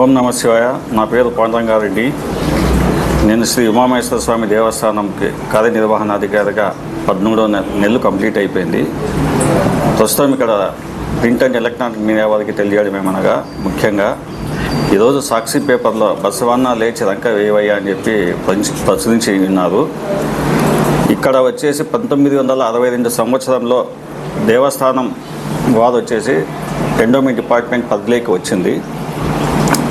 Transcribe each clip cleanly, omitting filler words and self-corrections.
ఓం నమ శివాయ. నా పేరు పాండురంగారెడ్డి. నేను శ్రీ ఉమామహేశ్వర స్వామి దేవస్థానంకి కార్యనిర్వహణాధికారిగా 13వ నెలలు కంప్లీట్ అయిపోయింది. ప్రస్తుతం ఇక్కడ ప్రింట్ అండ్ ఎలక్ట్రానిక్ మీడియా వారికి తెలియడమేమనగా, ముఖ్యంగా ఈరోజు సాక్షి పేపర్లో బసవన్న లేచి రంక వేయవయ్యా అని చెప్పి ప్రచురించి ఉన్నారు. ఇక్కడ వచ్చేసి 1962 సంవత్సరంలో దేవస్థానం వారు వచ్చేసి ఎండోమెంట్ డిపార్ట్మెంట్ పరిధిలోకి వచ్చింది.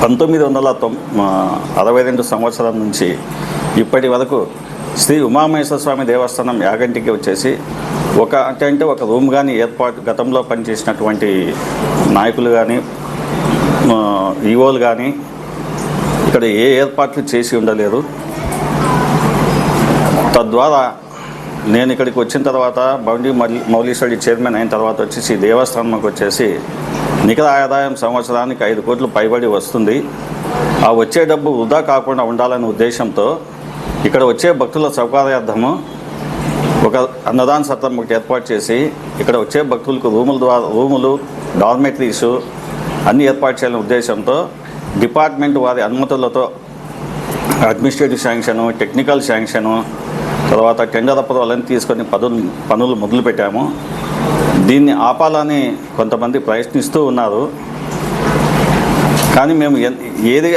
1962 సంవత్సరం నుంచి ఇప్పటి వరకు శ్రీ ఉమామహేశ్వర స్వామి దేవస్థానం యాగంటికి వచ్చేసి ఒక రూమ్ కానీ గతంలో పనిచేసినటువంటి నాయకులు కానీ ఈవోలు కానీ ఇక్కడ ఏ ఏర్పాట్లు చేసి ఉండలేదు. తద్వారా నేను ఇక్కడికి వచ్చిన తర్వాత మౌలీశ్వరి చైర్మన్ అయిన తర్వాత వచ్చేసి దేవస్థానంకి వచ్చేసి నికర ఆదాయం సంవత్సరానికి 5 కోట్లు పైబడి వస్తుంది. ఆ వచ్చే డబ్బు వృధా కాకుండా ఉండాలనే ఉద్దేశంతో ఇక్కడ వచ్చే భక్తుల సౌకర్యార్థము ఒక అన్నదాన సత్రం ఒకటి ఏర్పాటు చేసి ఇక్కడ వచ్చే భక్తులకు రూములు డార్మెటరీస్ అన్నీ ఏర్పాటు చేయాలనే ఉద్దేశంతో డిపార్ట్మెంట్ వారి అనుమతులతో అడ్మినిస్ట్రేటివ్ శాంక్షను, టెక్నికల్ శాంక్షను, తర్వాత టెండర్ అప్రూవల్ తీసుకొని పనులు మొదలుపెట్టాము. దీన్ని ఆపాలని కొంతమంది ప్రయత్నిస్తూ ఉన్నారు. కానీ మేము ఏది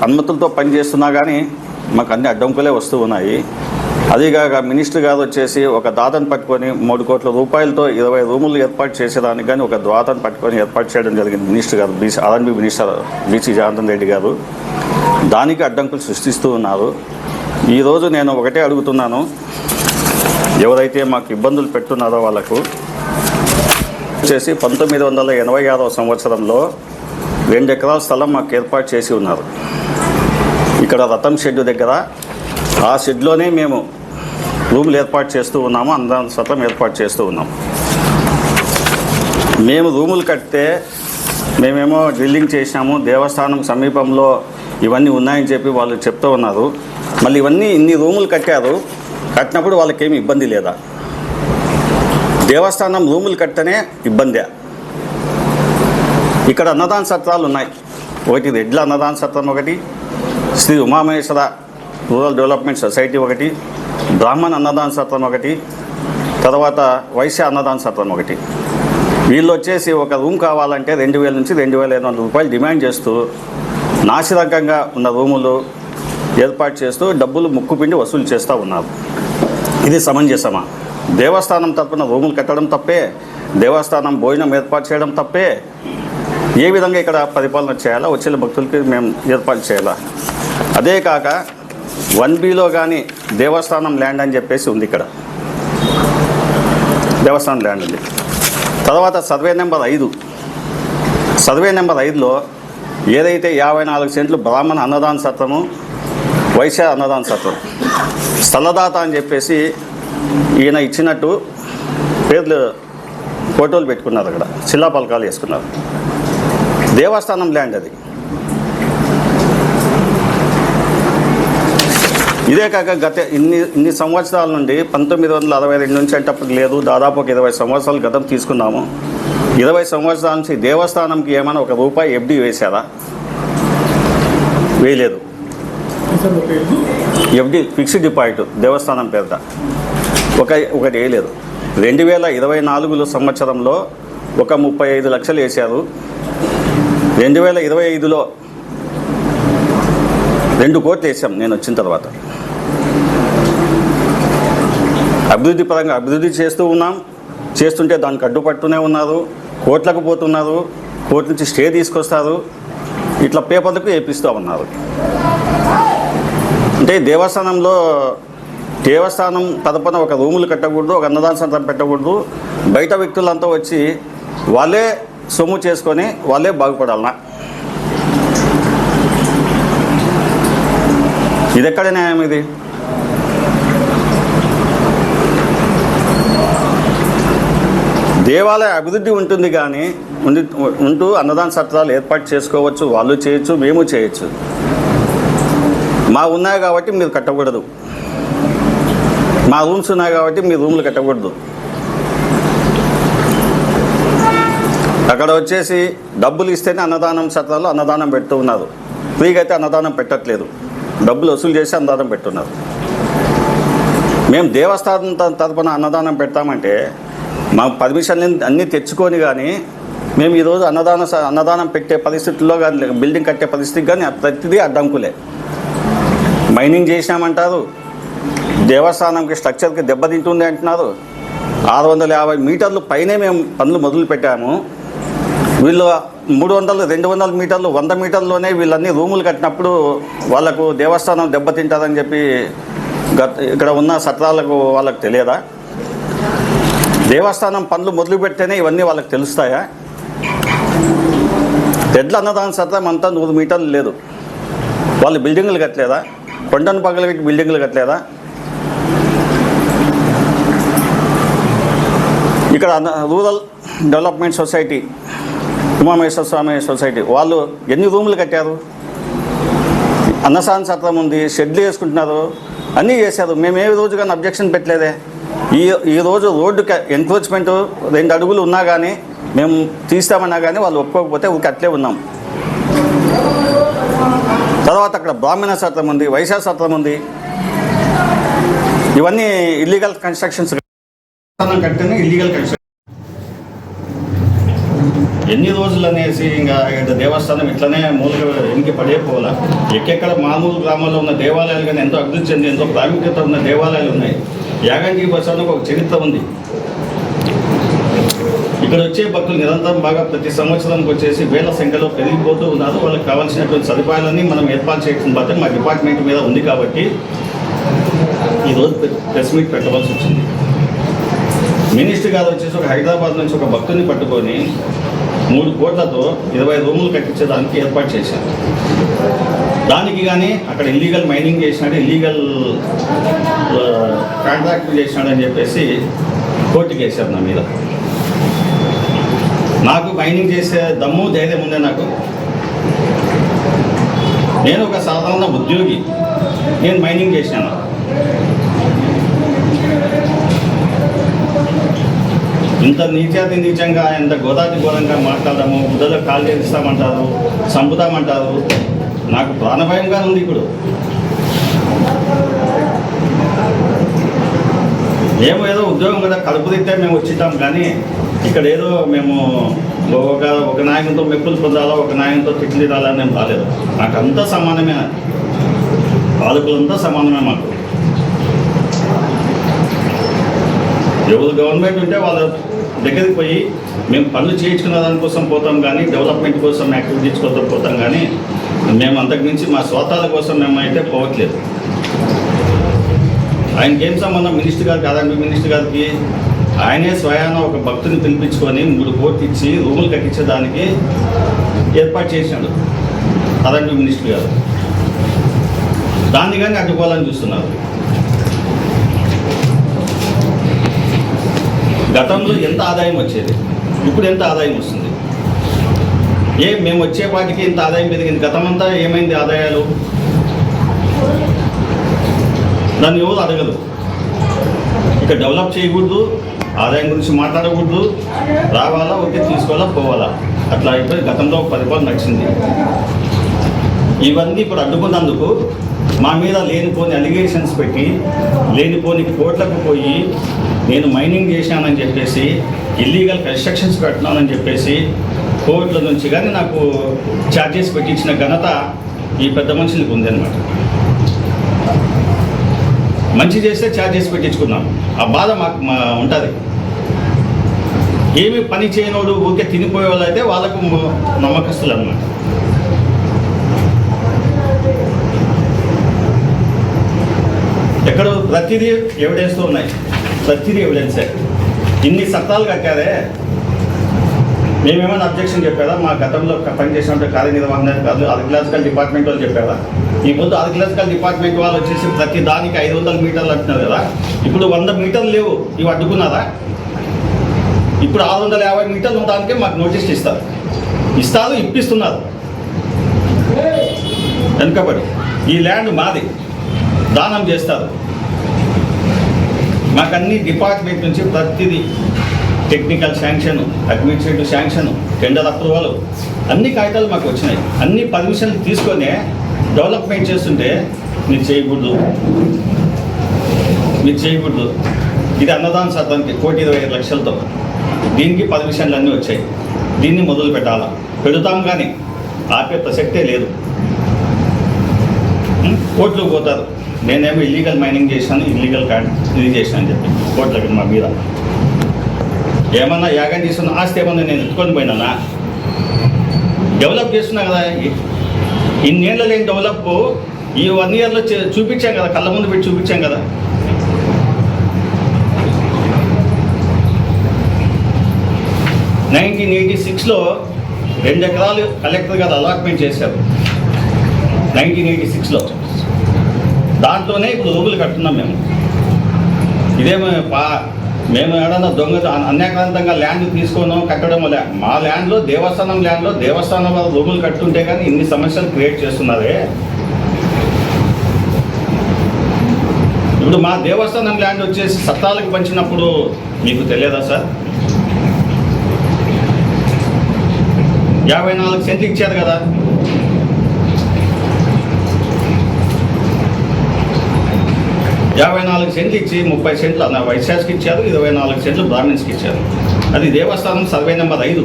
అనుమతులతో పనిచేస్తున్నా కానీ మాకు అన్ని అడ్డంకులే వస్తూ ఉన్నాయి. అదిగాక మినిస్టర్ గారు వచ్చేసి ఒక దాతను పట్టుకొని 3 కోట్ల రూపాయలతో 20 రూములు ఏర్పాటు చేసేదానికి కానీ ఒక దాతను పట్టుకొని ఏర్పాటు చేయడం జరిగింది. మినిస్టర్ గారు ఆర్ఎండ్బి మినిస్టర్ బీసీ జనార్దన్ రెడ్డి గారు దానికి అడ్డంకులు సృష్టిస్తూ ఉన్నారు. ఈరోజు నేను ఒకటే అడుగుతున్నాను, ఎవరైతే మాకు ఇబ్బందులు పెడుతున్నారో వాళ్ళకు వచ్చేసి 1986 సంవత్సరంలో 2 ఎకరాల స్థలం మాకు ఏర్పాటు చేసి ఉన్నారు. ఇక్కడ రతం షెడ్ దగ్గర ఆ షెడ్లోనే మేము రూములు ఏర్పాటు చేస్తూ ఉన్నాము, అన్నదాన సత్రం ఏర్పాటు చేస్తూ ఉన్నాం. మేము రూములు కడితే మేమేమో డ్రిల్లింగ్ చేసినాము, దేవస్థానం సమీపంలో ఇవన్నీ ఉన్నాయని చెప్పి వాళ్ళు చెప్తూ ఉన్నారు. మళ్ళీ ఇన్ని రూములు కట్టినప్పుడు వాళ్ళకేమి ఇబ్బంది లేదా? దేవస్థానం రూములు కడితేనే ఇబ్బందే. ఇక్కడ అన్నదాన సత్రాలు ఉన్నాయి. ఒకటి రెడ్ల అన్నదాన సత్రం, ఒకటి Shri Umamaheshwara rural development society, ఒకటి బ్రాహ్మణ అన్నదాన సత్రం, ఒకటి తర్వాత వైశ్య అన్నదాన సత్రం, ఒకటి. వీళ్ళు వచ్చేసి ఒక రూమ్ కావాలంటే 2000 నుంచి 2500 రూపాయలు డిమాండ్ చేస్తూ నాసిరకంగా ఉన్న రూములు ఏర్పాటు చేస్తూ డబ్బులు ముక్కుపిండి వసూలు చేస్తూ ఉన్నారు. ఇది సమంజసమా? దేవస్థానం తరపున రూములు కట్టడం తప్పే, దేవస్థానం భోజనం ఏర్పాటు చేయడం తప్పే. ఏ విధంగా ఇక్కడ పరిపాలన చేయాలా, వచ్చే భక్తులకి మేము ఏర్పాటు చేయాలా? అదే కాక 1Bలో కానీ దేవస్థానం ల్యాండ్ అని చెప్పేసి ఉంది. ఇక్కడ దేవస్థానం ల్యాండ్ ఉంది. తర్వాత సర్వే నెంబర్ 5లో ఏదైతే 54 సెంట్లు బ్రాహ్మణ అన్నదాన సత్రము, వైశ్య అన్నదాన సత్రం, స్థలదాత అని చెప్పేసి ఈయన ఇచ్చినట్టు పేర్లు ఫోటోలు పెట్టుకున్నారు. అక్కడ శిలాపలకాలు వేసుకున్నారు. దేవస్థానం ల్యాండ్ అది. ఇదే కాక గత ఇన్ని సంవత్సరాల నుండి 1962 నుంచి అంటే అప్పుడు లేదు, దాదాపు ఒక 20 సంవత్సరాలు గతం తీసుకున్నాము. 20 సంవత్సరాల నుంచి దేవస్థానంకి ఏమైనా ₹1 ఎఫ్డి వేశారా? వేయలేదు. ఎఫ్డి ఫిక్స్డ్ డిపాజిట్ దేవస్థానం పేరుట ఒకటి వేయలేదు. 2024 సంవత్సరంలో ఒక 35 లక్షలు వేశారు. 2025లో 2 కోట్లు వేసాం నేను వచ్చిన తర్వాత. అభివృద్ధి పరంగా అభివృద్ధి చేస్తుంటే దానికి అడ్డుపట్టునే ఉన్నారు. కోట్లకు పోతున్నారు, కోర్టు నుంచి స్టే తీసుకొస్తారు, ఇట్లా పేపర్లకు వేపిస్తూ ఉన్నారు. అంటే దేవస్థానం తరపున ఒక రూములు కట్టకూడదు, ఒక అన్నదాన సత్రం పెట్టకూడదు. బయట వ్యక్తులంతా వచ్చి వాళ్ళే సొమ్ము చేసుకొని వాళ్ళే బాగుపడాలనా? ఇది ఎక్కడ న్యాయం? ఇది దేవాలయ అభివృద్ధి ఉంటుంది కానీ ఉంటూ అన్నదాన సత్రాలు ఏర్పాటు చేసుకోవచ్చు, వాళ్ళు చేయొచ్చు, మేము చేయొచ్చు. మా ఉన్నాయి కాబట్టి మీరు కట్టకూడదు, మా రూమ్స్ ఉన్నాయి కాబట్టి మీ రూములు కట్టకూడదు. అక్కడ వచ్చేసి డబ్బులు ఇస్తేనే అన్నదానం సత్రాలు అన్నదానం పెడుతూ ఉన్నారు. ఫ్రీగా అయితే అన్నదానం పెట్టట్లేదు, డబ్బులు వసూలు చేసి అన్నదానం పెట్టున్నారు. మేము దేవస్థానం తరపున అన్నదానం పెడతామంటే మా పర్మిషన్లు అన్నీ తెచ్చుకొని కానీ మేము ఈరోజు అన్నదానం పెట్టే పరిస్థితుల్లో కానీ బిల్డింగ్ కట్టే పరిస్థితికి కానీ ప్రతిదీ అడ్డంకులే. మైనింగ్ చేసినామంటారు, దేవస్థానంకి స్ట్రక్చర్కి దెబ్బతింటుంది అంటున్నారు. 650 మీటర్లు పైనే మేము పనులు మొదలు పెట్టాము. వీళ్ళు 300, 200 మీటర్లు, 100 మీటర్లోనే వీళ్ళన్నీ రూములు కట్టినప్పుడు వాళ్ళకు దేవస్థానం దెబ్బతింటారని చెప్పి ఇక్కడ ఉన్న సత్రాలకు వాళ్ళకు తెలియదా? దేవస్థానం పనులు మొదలు పెడితేనే ఇవన్నీ వాళ్ళకి తెలుస్తాయా? రెడ్ల అన్నదాన సత్రం అంతా 100 మీటర్లు లేదు. వాళ్ళు బిల్డింగులు కట్టలేదా? కొండను పగలగట్టి బిల్డింగులు కట్టలేదా? ఇక్కడ రూరల్ డెవలప్మెంట్ సొసైటీ, ఉమామహేశ్వర స్వామి సొసైటీ వాళ్ళు ఎన్ని రూములు కట్టారు? అన్నదాన సత్రం ఉంది, షెడ్లు వేసుకుంటున్నారు, అన్నీ చేశారు. మేము ఏ రోజు కానీ అబ్జెక్షన్ పెట్టలేదే. ఈరోజు రోడ్డుకి ఎంక్రోచ్మెంట్ 2 అడుగులు ఉన్నా కానీ మేము తీస్తామన్నా కానీ వాళ్ళు ఒప్పుకోకపోతే ఊరికి అట్లే ఉన్నాం. తర్వాత అక్కడ బ్రాహ్మణ సత్రం ఉంది, వైశ్య సత్రం ఉంది. ఇవన్నీ ఇల్లీగల్ కన్స్ట్రక్షన్స్ కట్టిన ఇల్లీగల్ కన్స్ట్రక్షన్. ఎన్ని రోజులు అనేసి ఇంకా దేవస్థానం ఇట్లనే మూలుగా వెనక్కి పడేపోవాలా? ఎక్కడ మామూలు గ్రామాల్లో ఉన్న దేవాలయాలు కానీ ఎంతో అభివృద్ధి చెంది ఎంతో ప్రాముఖ్యత ఉన్న దేవాలయాలు ఉన్నాయి. యాగంటి బస్సానికి ఒక చరిత్ర ఉంది. ఇక్కడ వచ్చే భక్తులు నిరంతరం బాగా ప్రతి సంవత్సరానికి వచ్చేసి వేల సంఖ్యలో పెరిగిపోతూ ఉన్నారు. వాళ్ళకి కావాల్సినటువంటి సదుపాయాలన్నీ మనం ఏర్పాటు చేయడం బట్టి మా డిపార్ట్మెంట్ మీద ఉంది కాబట్టి ఈరోజు ప్రెస్ మీట్ పెట్టవలసి వచ్చింది. మినిస్టర్ గారు వచ్చేసి ఒక హైదరాబాద్ నుంచి ఒక భక్తుని పట్టుకొని 3 కోట్లతో 20 రూములు కట్టించేదానికి ఏర్పాటు చేశారు. దానికి కానీ అక్కడ ఇల్లీగల్ మైనింగ్ చేసినాడు, ఇల్లీగల్ కాంట్రాక్ట్ చేసినాడని చెప్పేసి కోర్టుకి వేశారు నా మీద. నాకు మైనింగ్ చేసే దమ్ము ధైర్యం ఉందే నాకు. నేను ఒక సాధారణ ఉద్యోగి, నేను మైనింగ్ చేశాను. ఇంత నీచాతి నీచంగా, ఎంత గోదాటి ఘోరంగా మాట్లాడము, బుద్ధలో కాల్ చేస్తామంటారు, చంపుతామంటారు. నాకు ప్రాణభయంగా ఉంది. ఇప్పుడు మేము ఏదో ఉద్యోగం కదా కడుపు తింటే మేము వచ్చిటాం, కానీ ఇక్కడ ఏదో మేము ఒక నాయకులతో మెప్పులు పొందాలో, ఒక నాయకులతో తిట్లు తినాలని నేను రాలేదు. నాకు అంతా సమానమే, పాలకులంతా సమానమే. మాకు ఎవరు గవర్నమెంట్ ఉంటే వాళ్ళ దగ్గరికి పోయి మేము పనులు చేయించుకున్న దానికోసం పోతాం, కానీ డెవలప్మెంట్ కోసం యాక్టివిటీస్ కోసం పోతాం, కానీ మేము అంతకుమించి మా స్వార్థాల కోసం మేము అయితే పోవట్లేదు. ఆయనకి ఏం సంబంధం మినిస్టర్ గారికి? అదండి మినిస్టర్ గారికి ఆయనే స్వయాన ఒక భక్తుని పిలిపించుకొని 3 కోట్లు ఇచ్చి రూములు కట్టించేదానికి ఏర్పాటు చేసినాడు అదండి మినిస్టర్ గారు. దాన్ని కానీ అడ్డుకోవాలని చూస్తున్నారు. గతంలో ఎంత ఆదాయం వచ్చేది, ఇప్పుడు ఎంత ఆదాయం వస్తుంది? మేము వచ్చేపాటికి ఇంత ఆదాయం పెరిగింది. గతమంతా ఏమైంది ఆదాయాలు? దాన్ని ఎవరు అడగదు. ఇక డెవలప్ చేయకూడదు, ఆదాయం గురించి మాట్లాడకూడదు, రావాలా ఓకే తీసుకోవాలా పోవాలా, అట్లా అయిపోయి గతంలో పరిపాలన నడిచింది. ఇవన్నీ ఇప్పుడు అడ్డుకున్నందుకు మా మీద లేనిపోని అలిగేషన్స్ పెట్టి లేనిపోని కోట్లకు పోయి నేను మైనింగ్ చేశానని చెప్పేసి, ఇల్లీగల్ కన్స్ట్రక్షన్స్ కట్టినానని చెప్పేసి కోర్టుల నుంచి కానీ నాకు ఛార్జెస్ పెట్టించిన ఘనత ఈ పెద్ద మనుషులకు ఉందన్నమాట. మంచి చేస్తే ఛార్జెస్ పెట్టించుకున్నాం, ఆ బాధ మాకు ఉంటుంది. ఏమి పని చేయనోడు ఊరికే తినిపోయే వాళ్ళు అయితే వాళ్ళకు నమ్మకస్తులు అన్నమాట. ఎక్కడ ప్రతిదీ ఎవిడెన్స్తో ఉన్నాయి, ప్రతిదీ ఎవిడెన్సే. ఇన్ని సత్రాలు కట్టారే, మేమేమైనా అబ్జెక్షన్ చెప్పారా? మా గతంలో పనిచేసినట్టు కార్యనిర్వహణ ఆర్కియలాజికల్ డిపార్ట్మెంట్ వాళ్ళు చెప్పారా? ఈ ముందు ఆర్కియలాజికల్ డిపార్ట్మెంట్ వాళ్ళు వచ్చేసి ప్రతి దానికి 500 మీటర్లు అంటున్నారు కదా, ఇప్పుడు 100 మీటర్లు లేవు, ఇవి అడ్డుకున్నారా? ఇప్పుడు 650 మీటర్లు ఉండడానికే మాకు నోటీస్ ఇస్తారు, ఇప్పిస్తున్నారు. వెనుకబడి ఈ ల్యాండ్ మాది, దానం చేస్తారు. మాకు అన్ని డిపార్ట్మెంట్ నుంచి ప్రతిదీ technical sanction, administrative sanction, tender approval, అన్ని కాగితాలు మాకు వచ్చినాయి. అన్ని పర్మిషన్లు తీసుకొని డెవలప్మెంట్ చేస్తుంటే మీరు చేయకూడదు. ఇది అన్నదాన సత్రానికి 1,25,00,000తో దీనికి పర్మిషన్లు అన్నీ వచ్చాయి. దీన్ని మొదలు పెట్టాలా, పెడతాం కానీ ఆపే ప్రసక్తే లేదు. కోర్టులో పోతారు, నేనేమో ఇల్లీగల్ మైనింగ్ చేశాను, ఇల్లీగల్ ఇది చేశాను అని చెప్పి కోర్టులకి మా మీద ఏమన్నా యాగం చేస్తున్న ఆస్తి ఏమన్నా నేను ఎత్తుకొని పోయినానా? డెవలప్ చేస్తున్నా కదా, ఇన్నేళ్ళ లేని డెవలప్ ఈ 1 ఇయర్లో చూపించాం కదా, కళ్ళ ముందు పెట్టి చూపించాం కదా. (1986లో 2 ఎకరాలు కలెక్టర్ గారు అలాట్మెంట్ చేశారు. 1986లో దాంట్లోనే ఇప్పుడు రూములు కట్టున్నాం మేము. ఇదేమో మేము ఏడన్నా అన్యాక్రాంతంగా ల్యాండ్ తీసుకున్నాం కట్టడం మా ల్యాండ్లో దేవస్థానం వాళ్ళు రూములు కట్టుంటే కానీ ఇన్ని సమస్యలు క్రియేట్ చేస్తున్నారే. ఇప్పుడు మా దేవస్థానం ల్యాండ్ వచ్చేసి సత్రాలకు పంచినప్పుడు మీకు తెలియదా సార్? 54 సెంట్లు ఇచ్చారు కదా. సెంట్లు ఇచ్చి 30 సెంట్లు నా వైశ్యాస్కి ఇచ్చారు, 24 సెంట్లు బ్రాహ్మిన్స్కి ఇచ్చారు. అది దేవస్థానం సర్వే నెంబర్ 5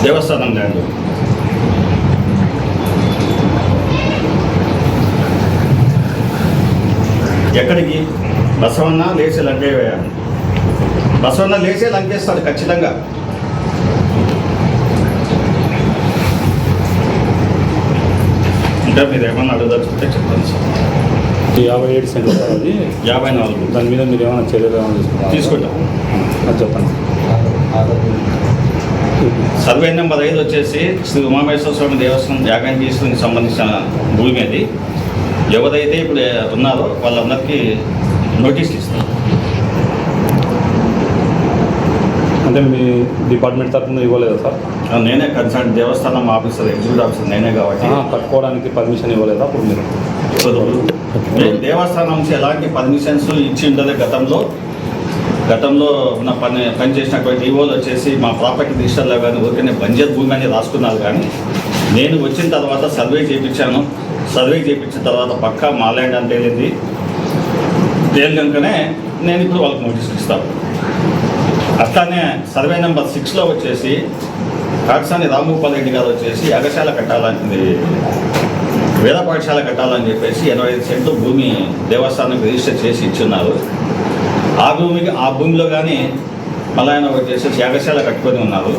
దేవస్థానం ల్యాండ్. ఎక్కడికి బసవన్న లేచే లంకేస్తాడు ఖచ్చితంగా. ఇంకా మీరు ఏమన్నా అడగదలుచుకుంటే చెప్తాను సార్. 57 సెంట్లు సార్, అది 54. దాని మీద మీరు ఏమైనా చర్యలు ఏమైనా తీసుకుంటాం. అది చెప్పండి. సర్వే నెంబర్ 5 వచ్చేసి శ్రీ ఉమామేశ్వర స్వామి దేవస్థానం యాగానికి సంబంధించిన భూమి అది. ఎవరైతే ఇప్పుడు ఉన్నారో వాళ్ళందరికీ నోటీసులు ఇస్తారు. అంటే మీ డిపార్ట్మెంట్ తరఫున ఇవ్వలేదా సార్? నేనే కన్సర్న్ దేవస్థానం ఆఫీసర్, ఎగ్జిక్యూటివ్ ఆఫీసర్ నేనే కాబట్టి కట్టుకోవడానికి పర్మిషన్ ఇవ్వలేదా అప్పుడు మీరు? మేము దేవస్థానం నుంచి ఎలాంటి పర్మిషన్స్ ఇచ్చి ఉండదు. గతంలో ఉన్న పని చేసినటువంటి ఈవోలు వచ్చేసి మా ప్రాపర్టీ రిజిస్టర్లో కానీ ఊరికనే బంజర్ భూమి అని రాసుకున్నారు. కానీ నేను వచ్చిన తర్వాత సర్వే చేయించాను. సర్వే చేయించిన తర్వాత పక్కా మా ల్యాండ్ అని తేలినాకనే నేను ఇప్పుడు వాళ్ళకి నోటీసులు ఇస్తాను. అట్లానే సర్వే నెంబర్ 6లో వచ్చేసి కాకసాని రామగోపాల్ రెడ్డి గారు వచ్చేసి యాగశాల కట్టాలని, వేద పాఠశాల కట్టాలని చెప్పేసి 85 సెంట్లు భూమి దేవస్థానానికి రిజిస్టర్ చేసి ఇచ్చున్నారు. ఆ భూమిలో కానీ మళ్ళీ ఆయన వచ్చేసి యాగశాల కట్టుకొని ఉన్నారు.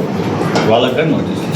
వాళ్ళకి కానీ నోటీసులు